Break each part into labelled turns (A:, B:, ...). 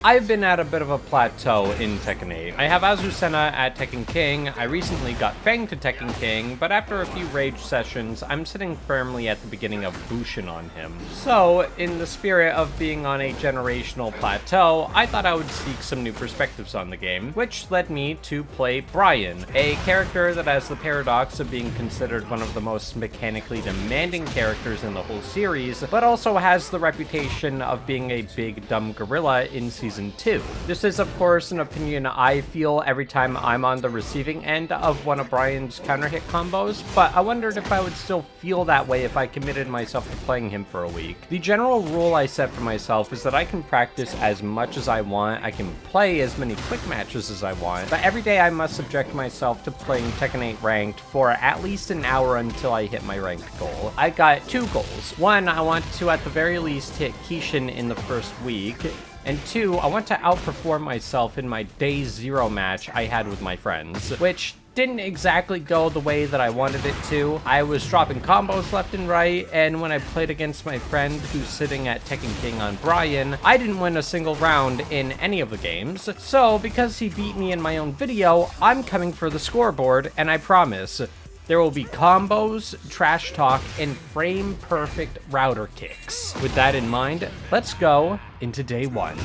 A: I've been at a bit of a plateau in Tekken 8. I have Azucena at Tekken King, I recently got Fang to Tekken King, but after a few rage sessions, I'm sitting firmly at the beginning of Bushin on him. So, in the spirit of being on a generational plateau, I thought I would seek some new perspectives on the game, which led me to play Bryan, a character that has the paradox of being considered one of the most mechanically demanding characters in the whole series, but also has the reputation of being a big dumb gorilla in Season 2. This is of course an opinion I feel every time I'm on the receiving end of one of Bryan's counter-hit combos, but I wondered if I would still feel that way if I committed myself to playing him for a week. The general rule I set for myself is that I can practice as much as I want, I can play as many quick matches as I want, but every day I must subject myself to playing Tekken 8 ranked for at least an hour until I hit my ranked goal. I got two goals. One, I want to at the very least hit Kishin in the first week, and two, I want to outperform myself in my day 0 match I had with my friends, which didn't exactly go the way that I wanted it to. I was dropping combos left and right, and when I played against my friend who's sitting at Tekken King on Bryan, I didn't win a single round in any of the games. So because he beat me in my own video, I'm coming for the scoreboard, and I promise, there will be combos, trash talk, and frame-perfect router kicks. With that in mind, let's go into day 1.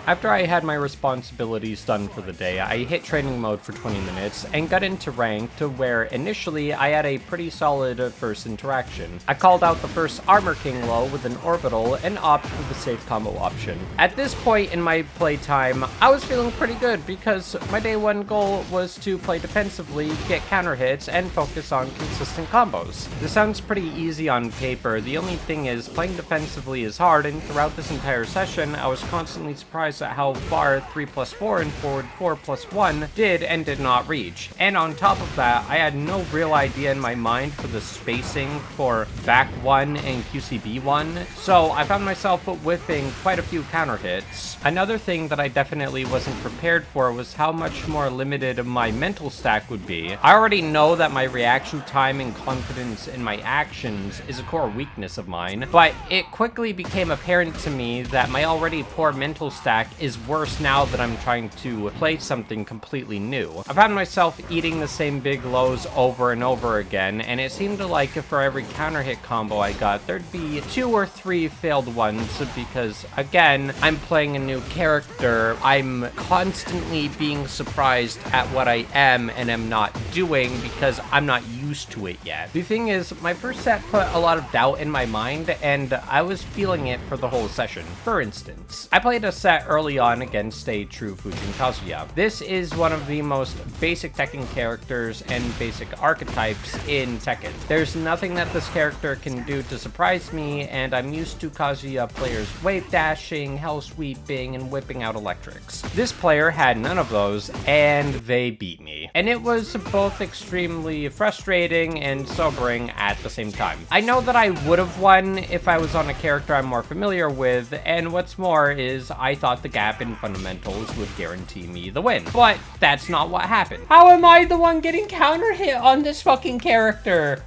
A: After I had my responsibilities done for the day, I hit training mode for 20 minutes and got into ranked, where initially I had a pretty solid first interaction. I called out the first Armor King low with an orbital and opted for the safe combo option. At this point in my playtime, I was feeling pretty good because my day 1 goal was to play defensively, get counter hits, and focus on consistent combos. This sounds pretty easy on paper. The only thing is, playing defensively is hard, and throughout this entire session, I was constantly surprised at how far 3+4 and forward 4+1 did and did not reach. And on top of that, I had no real idea in my mind for the spacing for back 1 and QCB 1, so I found myself whiffing quite a few counter hits. Another thing that I definitely wasn't prepared for was how much more limited my mental stack would be. I already know that my reaction time and confidence in my actions is a core weakness of mine, but it quickly became apparent to me that my already poor mental stack is worse now that I'm trying to play something completely new. I found myself eating the same big lows over and over again, and it seemed like for every counter hit combo I got, there'd be 2 or 3 failed ones because, again, I'm playing a new character. I'm constantly being surprised at what I am and am not doing because I'm not used to it yet. The thing is, my first set put a lot of doubt in my mind, and I was feeling it for the whole session. For instance, I played a set early on against a true Fujin Kazuya. This is one of the most basic Tekken characters and basic archetypes in Tekken. There's nothing that this character can do to surprise me, and I'm used to Kazuya players wave dashing, hell sweeping, and whipping out electrics. This player had none of those, and they beat me. And it was both extremely frustrating and sobering at the same time. I know that I would have won if I was on a character I'm more familiar with, and what's more is I thought the gap in fundamentals would guarantee me the win. But that's not what happened. How am I the one getting counter hit on this fucking character?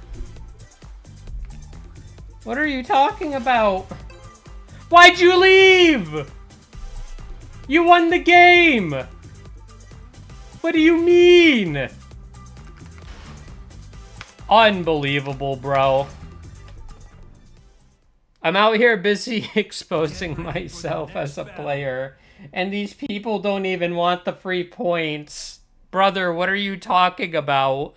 A: What are you talking about? Why'd you leave? You won the game! What do you mean? Unbelievable, bro. I'm out here busy exposing myself as a player, and these people don't even want the free points. Brother, what are you talking about?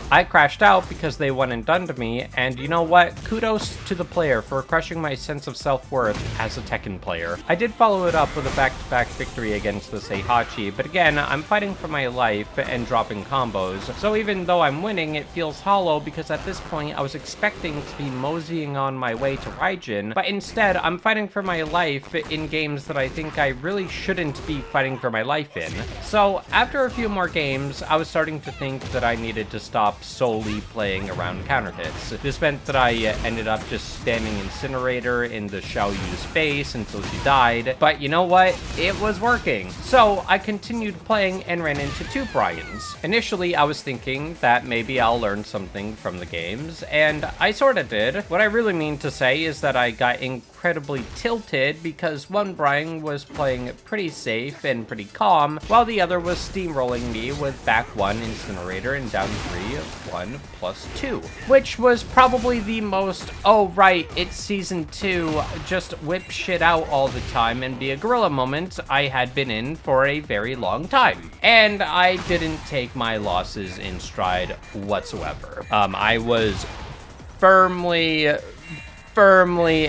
A: I crashed out because they went and done to me, and you know what? Kudos to the player for crushing my sense of self-worth as a Tekken player. I did follow it up with a back-to-back victory against the Seihachi, but again, I'm fighting for my life and dropping combos, so even though I'm winning, it feels hollow because at this point I was expecting to be moseying on my way to Raijin, but instead I'm fighting for my life in games that I think I really shouldn't be fighting for my life in. So after a few more games, I was starting to think that I needed to stop solely playing around counter hits. This meant that I ended up just spamming Incinerator in the Xiaoyu's face until she died, but you know what? It was working. So I continued playing and ran into 2 Bryans. Initially, I was thinking that maybe I'll learn something from the games, and I sorta did. What I really mean to say is that I got incredibly incredibly tilted because one Bryan was playing pretty safe and pretty calm, while the other was steamrolling me with back 1 incinerator and down 3, 1 plus 2, which was probably the most, oh right, it's season 2, just whip shit out all the time and be a gorilla moment I had been in for a very long time. And I didn't take my losses in stride whatsoever. I was firmly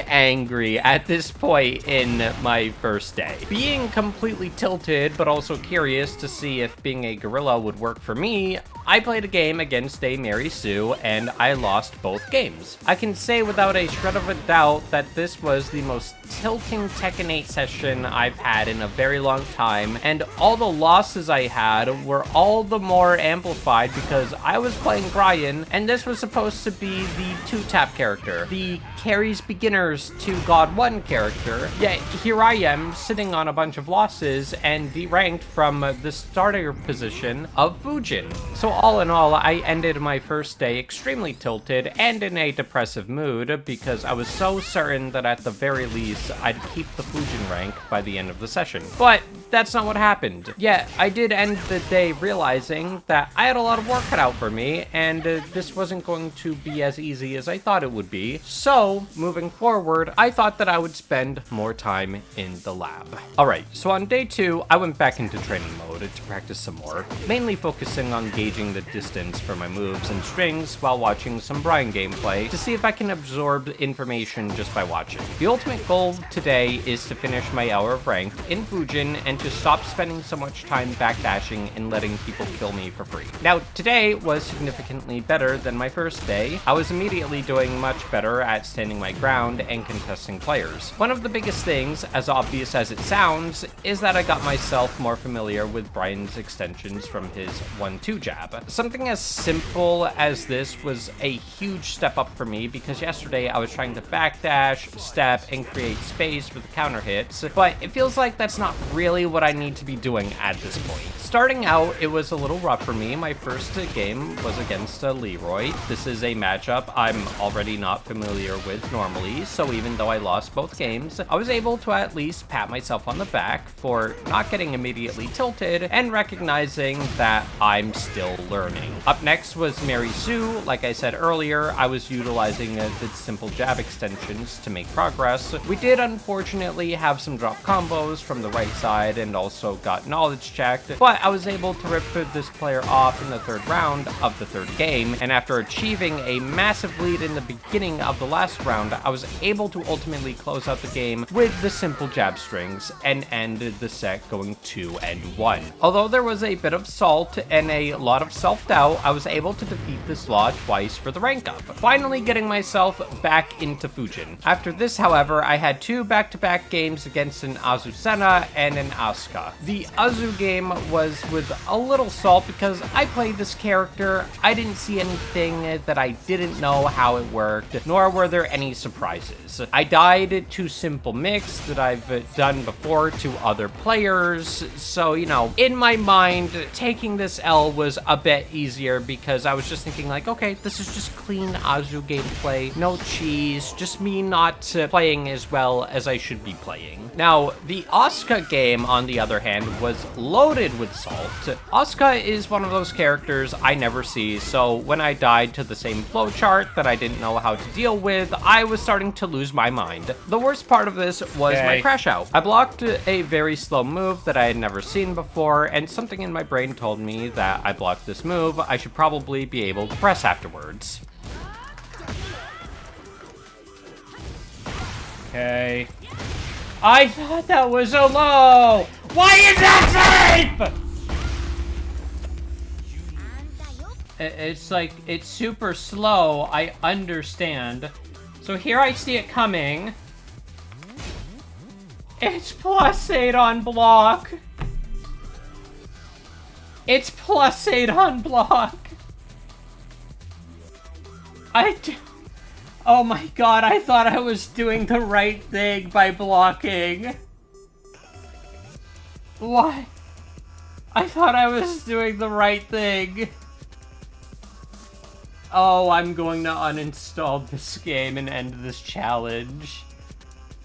A: angry at this point in my first day. Being completely tilted, but also curious to see if being a gorilla would work for me, I played a game against a Mary Sue, and I lost both games. I can say without a shred of a doubt that this was the most tilting Tekken 8 session I've had in a very long time, and all the losses I had were all the more amplified because I was playing Bryan, and this was supposed to be the 2-tap character, the carries beginners to God 1 character, yet here I am sitting on a bunch of losses and deranked from the starter position of Fujin. So all in all, I ended my first day extremely tilted and in a depressive mood because I was so certain that at the very least I'd keep the Fujin rank by the end of the session. But that's not what happened. Yet I did end the day realizing that I had a lot of work cut out for me and this wasn't going to be as easy as I thought it would be. So moving forward, I thought that I would spend more time in the lab. Alright, so on day 2, I went back into training mode to practice some more, mainly focusing on gauging the distance for my moves and strings while watching some Bryan gameplay to see if I can absorb information just by watching. The ultimate goal today is to finish my hour of ranked in Fujin and to stop spending so much time backdashing and letting people kill me for free. Now, today was significantly better than my first day. I was immediately doing much better at standing my ground and contesting players. One of the biggest things, as obvious as it sounds, is that I got myself more familiar with Bryan's extensions from his 1-2 jab. Something as simple as this was a huge step up for me because yesterday I was trying to backdash, step, and create space for the counter hits, but it feels like that's not really what I need to be doing at this point. Starting out, it was a little rough for me. My first game was against Leroy. This is a matchup I'm already not familiar with normally, so even though I lost both games, I was able to at least pat myself on the back for not getting immediately tilted and recognizing that I'm still learning. Up next was Mary Sue. Like I said earlier, I was utilizing the simple jab extensions to make progress. We did unfortunately have some drop combos from the right side and also got knowledge checked, but I was able to rip this player off in the 3rd round of the 3rd game, and after achieving a massive lead in the beginning of the last round, I was able to ultimately close out the game with the simple jab strings and ended the set going 2-1. Although there was a bit of salt and a lot of self-doubt, I was able to defeat this law twice for the rank up, finally getting myself back into Fujin. After this, however, I had 2 back-to-back games against an Azucena and an Asuka. The Azu game was with a little salt because I played this character, I didn't see anything that I didn't know how it worked, nor were there any surprises. I died to simple mix that I've done before to other players, so you know, in my mind, taking this L was a bit easier because I was just thinking like, okay, this is just clean Azu gameplay, no cheese, just me not playing as well as I should be playing. Now, the Asuka game, on the other hand, was loaded with salt. Asuka is one of those characters I never see, so when I died to the same flowchart that I didn't know how to deal with, I was starting to lose my mind. The worst part of this was my crash out. I blocked a very slow move that I had never seen before, and something in my brain told me that I blocked this move, I should probably be able to press afterwards. Okay. I thought that was so low! Why is that safe?! It's like, it's super slow, I understand. So here I see it coming. It's +8 on block. It's +8 on block. Oh my god, I thought I was doing the right thing by blocking. What? I thought I was doing the right thing. Oh, I'm going to uninstall this game and end this challenge.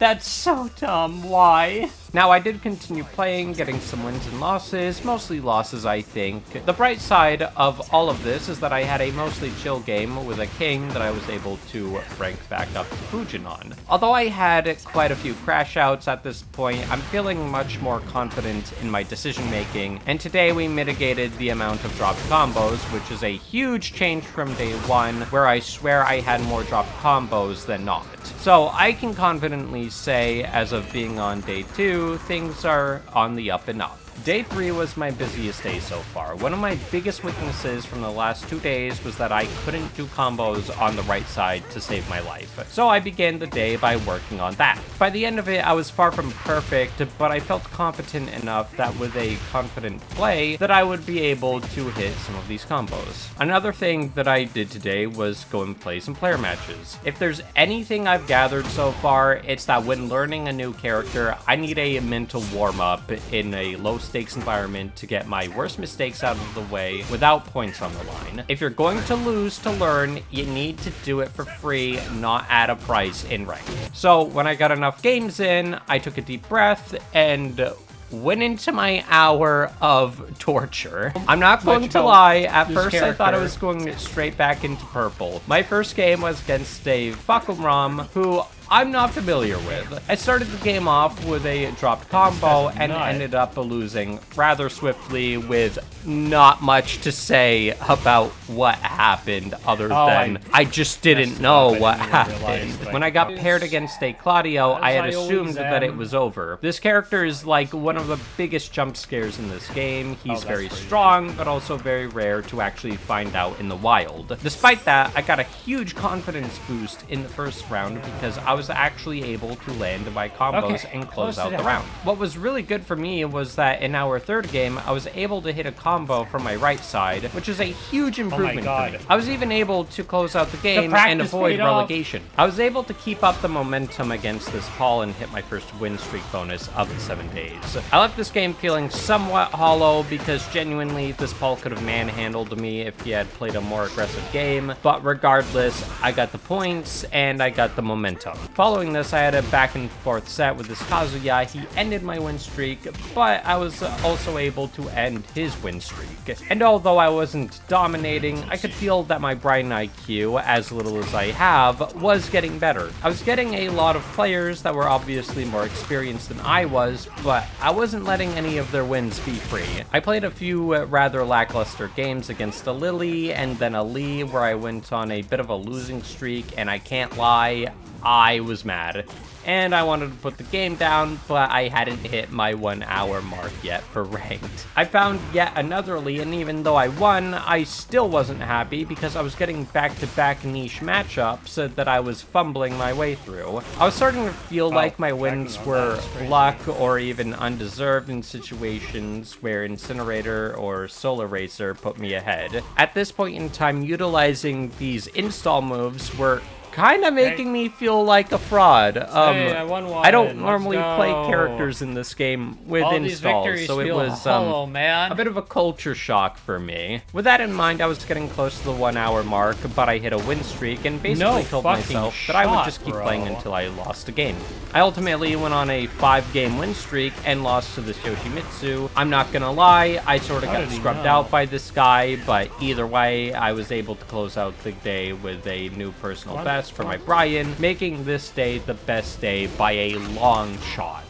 A: That's so dumb. Why? Now, I did continue playing, getting some wins and losses, mostly losses, I think. The bright side of all of this is that I had a mostly chill game with a king that I was able to rank back up to Fujin on. Although I had quite a few crash outs at this point, I'm feeling much more confident in my decision making, and today we mitigated the amount of dropped combos, which is a huge change from day one, where I swear I had more dropped combos than not. So I can confidently say, as of being on day 2, things are on the up and up. Day 3 was my busiest day so far. One of my biggest weaknesses from the last 2 days was that I couldn't do combos on the right side to save my life. So I began the day by working on that. By the end of it, I was far from perfect, but I felt confident enough that with a confident play, that I would be able to hit some of these combos. Another thing that I did today was go and play some player matches. If there's anything I've gathered so far, it's that when learning a new character, I need a mental warm-up in a low-stakes environment to get my worst mistakes out of the way without points on the line. If you're going to lose to learn, you need to do it for free, not at a price in rank. So when I got enough games in, I took a deep breath and went into my hour of torture. I'm not going to lie, at first I thought I was going straight back into purple. My first game was against a Fakumram, who I'm not familiar with. I started the game off with a dropped combo and ended up losing rather swiftly with not much to say about what happened other than I just didn't know what happened. When I got paired against a Claudio, I had assumed that it was over. This character is like one of the biggest jump scares in this game. He's very strong, but also very rare to actually find out in the wild. Despite that, I got a huge confidence boost in the first round because I was actually able to land my combos and close out the round. What was really good for me was that in our third game, I was able to hit a combo from my right side, which is a huge improvement for me. I was even able to close out the game and avoid relegation. I was able to keep up the momentum against this Paul and hit my first win streak bonus of the 7 days. I left this game feeling somewhat hollow because genuinely this Paul could have manhandled me if he had played a more aggressive game, but regardless, I got the points and I got the momentum. Following this, I had a back and forth set with this Kazuya. He ended my win streak, but I was also able to end his win streak. And although I wasn't dominating, I could feel that my Bryan IQ, as little as I have, was getting better. I was getting a lot of players that were obviously more experienced than I was, but I wasn't letting any of their wins be free. I played a few rather lackluster games against a Lily and then a Lee where I went on a bit of a losing streak, and I can't lie, I was mad. And I wanted to put the game down, but I hadn't hit my 1 hour mark yet for ranked. I found yet another Lee, and even though I won, I still wasn't happy because I was getting back-to-back niche matchups that I was fumbling my way through. I was starting to feel like my wins were luck or even undeserved in situations where Incinerator or Solar Racer put me ahead. At this point in time, utilizing these install moves were kind of making me feel like a fraud. I don't normally play characters in this game with installs, so it was a bit of a culture shock for me. With that in mind, I was getting close to the 1 hour mark, but I hit a win streak and basically told myself that I would just keep playing until I lost a game. I ultimately went on a 5-game win streak and lost to this Yoshimitsu. I'm not gonna lie, I sort of got scrubbed out by this guy, but either way, I was able to close out the day with a new personal best for my Bryan, making this day the best day by a long shot.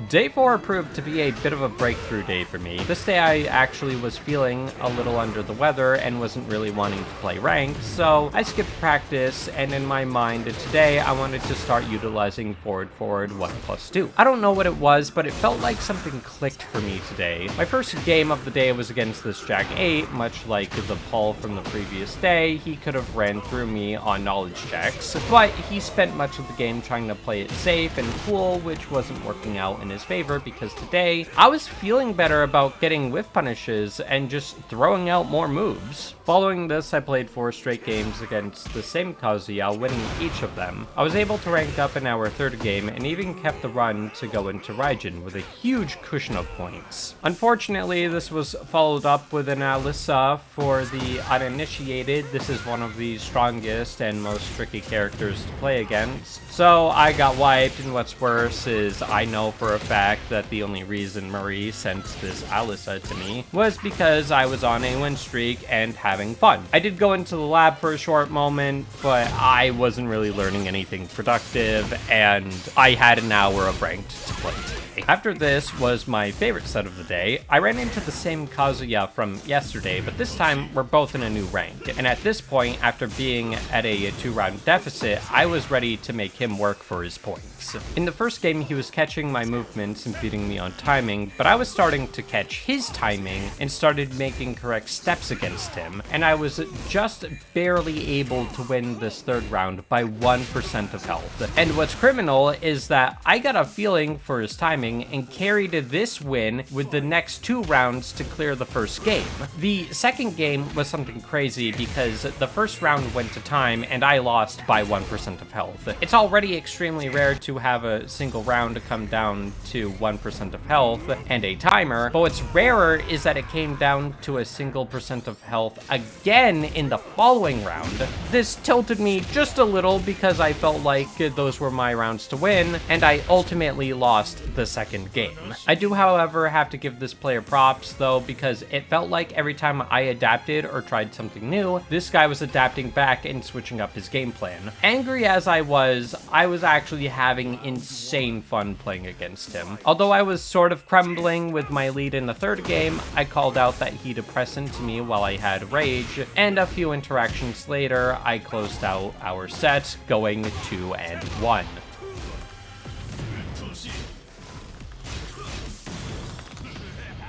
A: Day 4 proved to be a bit of a breakthrough day for me. This day I actually was feeling a little under the weather and wasn't really wanting to play ranked, so I skipped practice, and in my mind today I wanted to start utilizing forward 1+2. I don't know what it was, but it felt like something clicked for me today. My first game of the day was against this Jack 8, much like the Paul from the previous day. He could have ran through me on knowledge checks, but he spent much of the game trying to play it safe and cool, which wasn't working out in in his favor because today I was feeling better about getting whiff punishes and just throwing out more moves. Following this, I played 4 straight games against the same Kazuya, winning each of them. I was able to rank up in our 3rd game and even kept the run to go into Raijin with a huge cushion of points. Unfortunately, this was followed up with an Alyssa for the uninitiated. This is one of the strongest and most tricky characters to play against. So I got wiped, and what's worse is I know for a fact that the only reason Marie sent this Alyssa to me was because I was on a win streak and having fun. I did go into the lab for a short moment, but I wasn't really learning anything productive, and I had an hour of ranked to play today. After this was my favorite set of the day. I ran into the same Kazuya from yesterday, but this time we're both in a new rank. And at this point, after being at a 2-round deficit, I was ready to make him work for his points. In the first game, he was catching my movements and beating me on timing, but I was starting to catch his timing and started making correct steps against him, and I was just barely able to win this 3rd round by 1% of health. And what's criminal is that I got a feeling for his timing and carried this win with the next 2 rounds to clear the first game. The second game was something crazy because the first round went to time and I lost by 1% of health. It's already extremely rare to have a single round come down to 1% of health and a timer, but what's rarer is that it came down to a single percent of health again in the following round. This tilted me just a little because I felt like those were my rounds to win, and I ultimately lost the second game. I do, however, have to give this player props though, because it felt like every time I adapted or tried something new, this guy was adapting back and switching up his game plan. Angry as I was actually having insane fun playing against him. Although I was sort of crumbling with my lead in the 3rd game, I called out that he depressed into me while I had rage, and a few interactions later, I closed out our set, going 2-1.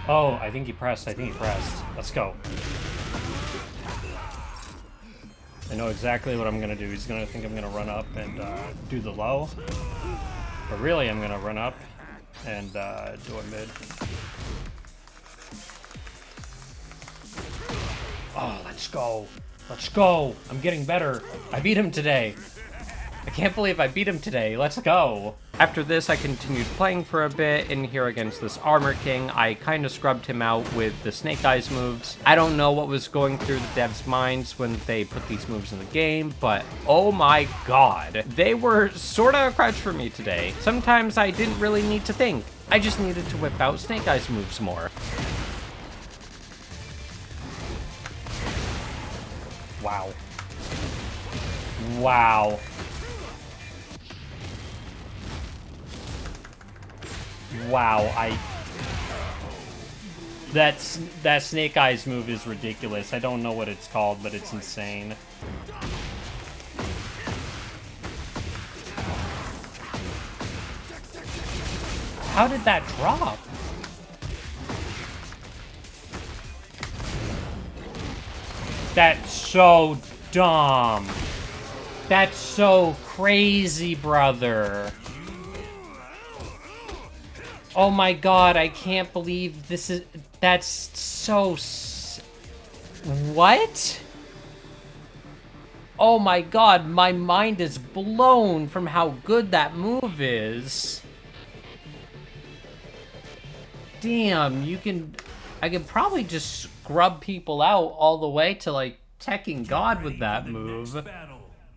A: Oh, I think he pressed. Let's go. I know exactly what I'm gonna do. He's gonna think I'm gonna run up and do the low. But really, I'm gonna run up and do a mid. Oh, let's go. Let's go. I'm getting better. I beat him today. I can't believe I beat him today. Let's go. After this, I continued playing for a bit, and here against this Armor King, I kind of scrubbed him out with the Snake Eyes moves. I don't know what was going through the devs' minds when they put these moves in the game, but oh my god, they were sort of a crutch for me today. Sometimes I didn't really need to think. I just needed to whip out Snake Eyes moves more. Wow. Wow. Wow, that Snake Eyes move is ridiculous. I don't know what it's called, but it's insane. How did that drop? That's so dumb. That's so crazy, brother. Oh my god, I can't believe this is... That's so... What? Oh my god, my mind is blown from how good that move is. Damn, I can probably just scrub people out all the way to, like, Tekken God with that move.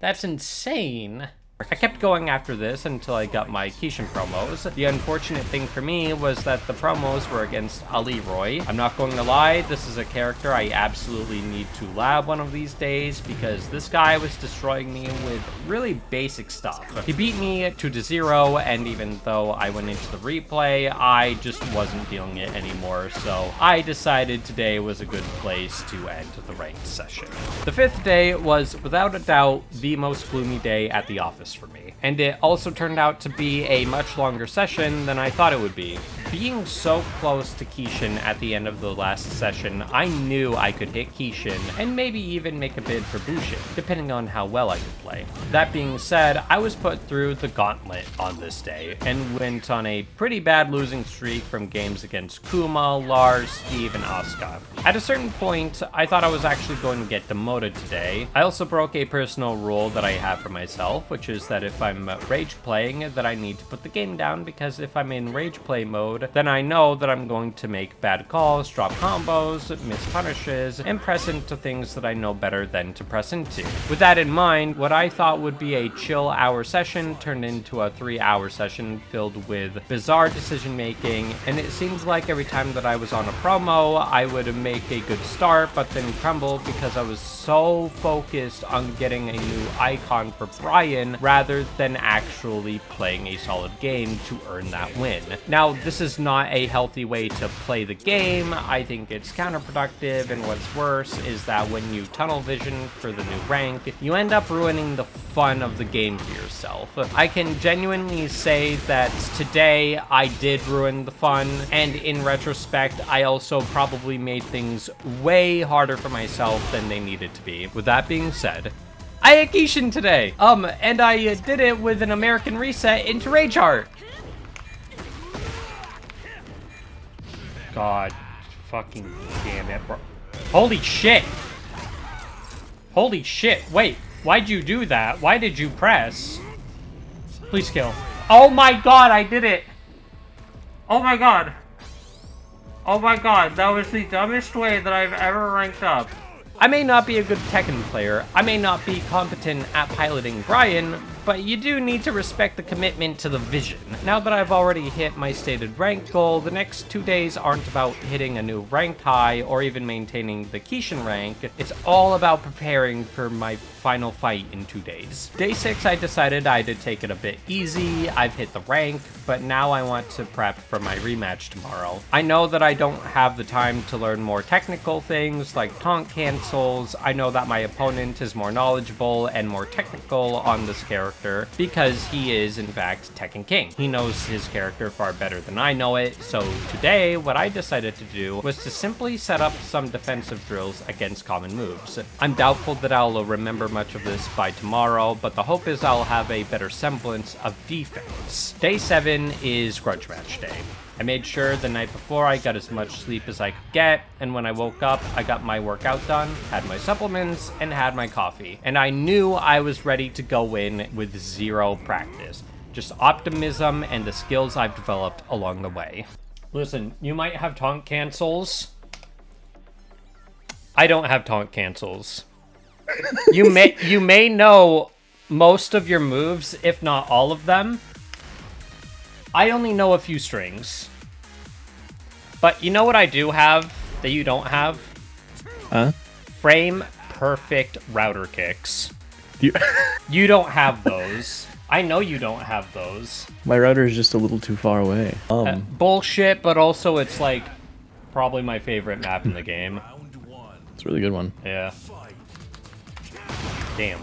A: That's insane. I kept going after this until I got my Kishin promos. The unfortunate thing for me was that the promos were against Ali Roy. I'm not going to lie, this is a character I absolutely need to lab one of these days because this guy was destroying me with really basic stuff. He beat me 2-0, and even though I went into the replay, I just wasn't feeling it anymore, so I decided today was a good place to end the ranked session. The 5th day was, without a doubt, the most gloomy day at the office for me, and it also turned out to be a much longer session than I thought it would be. Being so close to Kishin at the end of the last session, I knew I could hit Kishin and maybe even make a bid for Bushin, depending on how well I could play. That being said, I was put through the gauntlet on this day and went on a pretty bad losing streak from games against Kuma, Lars, Steve, and Asuka. At a certain point, I thought I was actually going to get demoted today. I also broke a personal rule that I have for myself, which is that if I'm rage playing, that I need to put the game down, because if I'm in rage play mode, then I know that I'm going to make bad calls, drop combos, miss punishes, and press into things that I know better than to press into. With that in mind, what I thought would be a chill hour session turned into a 3-hour session filled with bizarre decision making, and it seems like every time that I was on a promo, I would make a good start, but then crumble because I was so focused on getting a new icon for Bryan rather than actually playing a solid game to earn that win. Now, this is not a healthy way to play the game. I think it's counterproductive, and what's worse is that when you tunnel vision for the new rank, you end up ruining the fun of the game for yourself. I can genuinely say that today I did ruin the fun, and in retrospect, I also probably made things way harder for myself than they needed to be. With that being said, I hit Kishin today, and I did it with an American reset into Rage Heart. God fucking damn it, bro. Holy shit. Holy shit. Wait, why'd you do that? Why did you press? Please kill. Oh my god, I did it. Oh my god. Oh my god, that was the dumbest way that I've ever ranked up. I may not be a good Tekken player, I may not be competent at piloting Bryan, but you do need to respect the commitment to the vision. Now that I've already hit my stated rank goal, the next 2 days aren't about hitting a new rank high or even maintaining the Kishin rank. It's all about preparing for my final fight in 2 days. Day 6, I decided I'd take it a bit easy. I've hit the rank, but now I want to prep for my rematch tomorrow. I know that I don't have the time to learn more technical things like taunt cancels. I know that my opponent is more knowledgeable and more technical on this character because he is in fact Tekken King. He knows his character far better than I know it, so today what I decided to do was to simply set up some defensive drills against common moves. I'm doubtful that I'll remember much of this by tomorrow, but the hope is I'll have a better semblance of defense. Day 7 is grudge match day. I made sure the night before I got as much sleep as I could get, and when I woke up, I got my workout done, had my supplements, and had my coffee. And I knew I was ready to go in with zero practice. Just optimism and the skills I've developed along the way. Listen, you might have taunt cancels. I don't have taunt cancels. You may know most of your moves, if not all of them. I only know a few strings. But you know what I do have that you don't have?
B: Huh?
A: Frame perfect router kicks. You don't have those. I know you don't have those.
B: My router is just a little too far away.
A: Bullshit, but also it's like probably my favorite map in the game.
B: It's a really good one.
A: Yeah. Damn.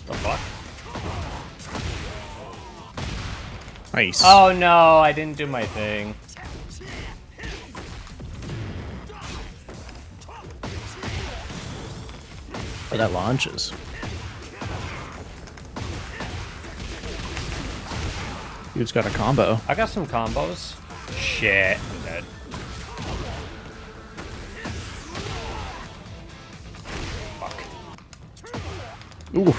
A: The fuck?
B: Nice.
A: Oh no, I didn't do my thing.
B: Oh, that launches. Dude's got a combo.
A: I got some combos. Shit, I'm dead. Fuck.
B: Ooh.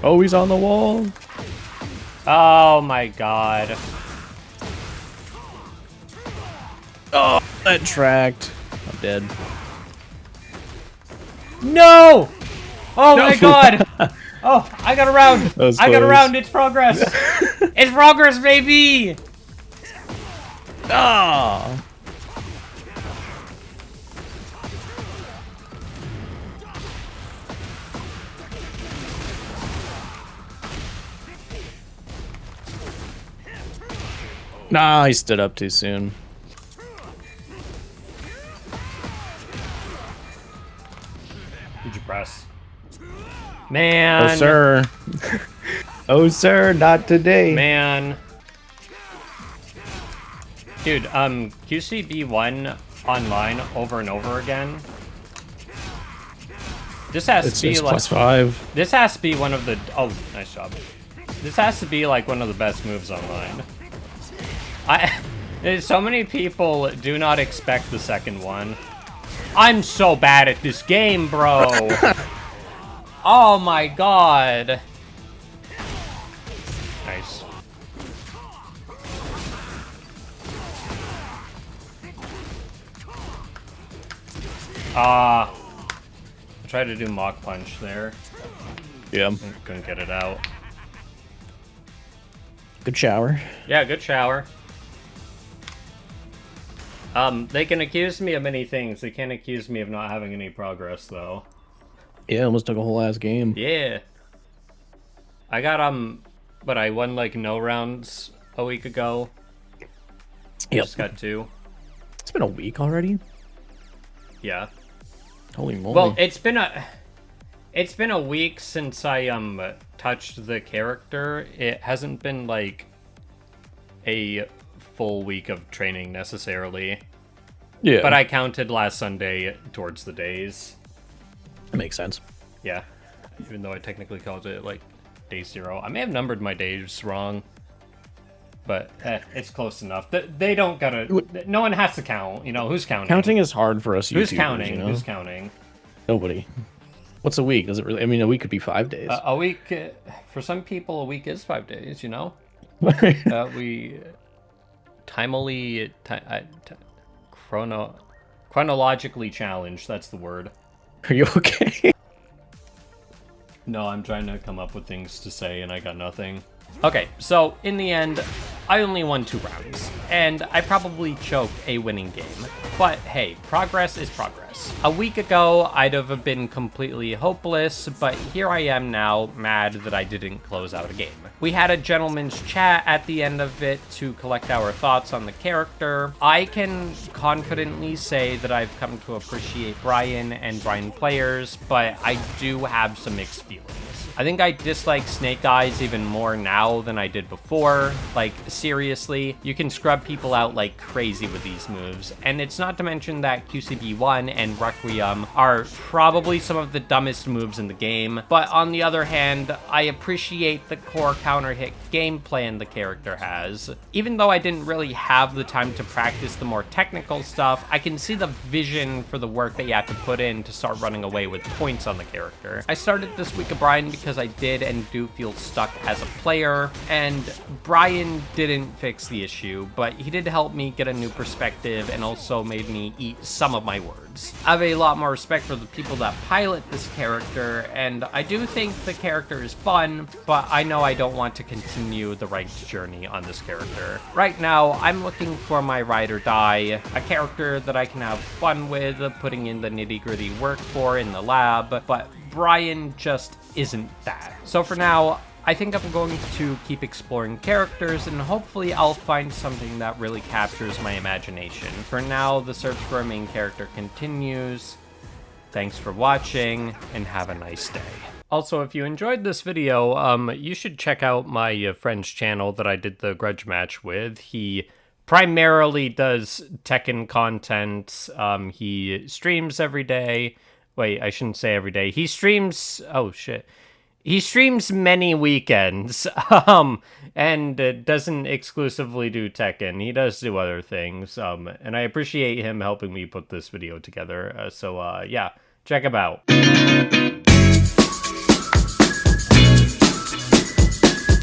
B: Oh, he's on the wall.
A: Oh my god.
B: Oh, that tracked. I'm dead.
A: No! Oh my god! Oh, I got around! I got around, it's progress! It's progress, baby!
B: Ah! Nah, he stood up too soon.
A: Did you press? Man.
B: Oh, sir. Oh, sir, not today.
A: Man. Dude, QCB1 online over and over again. This has to be like
B: +5.
A: This has to be one of the nice job. This has to be like one of the best moves online. So many people do not expect the second one. I'm so bad at this game, bro. Oh my god. Nice. I tried to do Mach Punch there.
B: Yeah.
A: Couldn't get it out.
B: Good shower.
A: Yeah, good shower. They can accuse me of many things. They can't accuse me of not having any progress, though.
B: Yeah, almost took a whole ass game.
A: Yeah. I got, but I won, like, no rounds a week ago.
B: Yep.
A: Just got 2.
B: It's been a week already?
A: Yeah.
B: Holy moly.
A: Well, it's been a week since I, touched the character. It hasn't been, like, a full week of training, necessarily.
B: Yeah.
A: But I counted last Sunday towards the days.
B: That makes sense.
A: Yeah. Even though I technically called it, like, day 0. I may have numbered my days wrong. But, it's close enough. They don't gotta... No one has to count. You know, who's counting?
B: Counting is hard for us
A: Who's
B: YouTubers,
A: counting?
B: you know?
A: Who's counting?
B: Nobody. What's a week? Does it really... I mean, a week could be 5 days.
A: A week... for some people, a week is 5 days, you know? We... chronologically challenged, that's the word.
B: Are you okay?
A: No, I'm trying to come up with things to say and I got nothing. Okay, so in the end, I only won 2 rounds, and I probably choked a winning game. But hey, progress is progress. A week ago, I'd have been completely hopeless, but here I am now, mad that I didn't close out a game. We had a gentleman's chat at the end of it to collect our thoughts on the character. I can confidently say that I've come to appreciate Bryan and Bryan players, but I do have some mixed feelings. I think I dislike Snake Eyes even more now than I did before. Like, seriously, you can scrub people out like crazy with these moves. And it's not to mention that QCB1 and Requiem are probably some of the dumbest moves in the game. But on the other hand, I appreciate the core counter-hit game plan the character has. Even though I didn't really have the time to practice the more technical stuff, I can see the vision for the work that you have to put in to start running away with points on the character. I started this week of Bryan because I did and do feel stuck as a player, and Bryan didn't fix the issue, but he did help me get a new perspective and also made me eat some of my words. I have a lot more respect for the people that pilot this character, and I do think the character is fun, but I know I don't want to continue the ranked journey on this character. Right now, I'm looking for my ride or die, a character that I can have fun with, putting in the nitty-gritty work for in the lab, but Bryan just isn't that. So for now, I think I'm going to keep exploring characters, and hopefully I'll find something that really captures my imagination. For now, the search for a main character continues. Thanks for watching, and have a nice day. Also, if you enjoyed this video, you should check out my friend's channel that I did the grudge match with. He primarily does Tekken content. He streams every day. Wait, I shouldn't say every day. He streams... Oh, shit. He streams many weekends, and doesn't exclusively do Tekken. He does do other things, and I appreciate him helping me put this video together. So, yeah, check him out.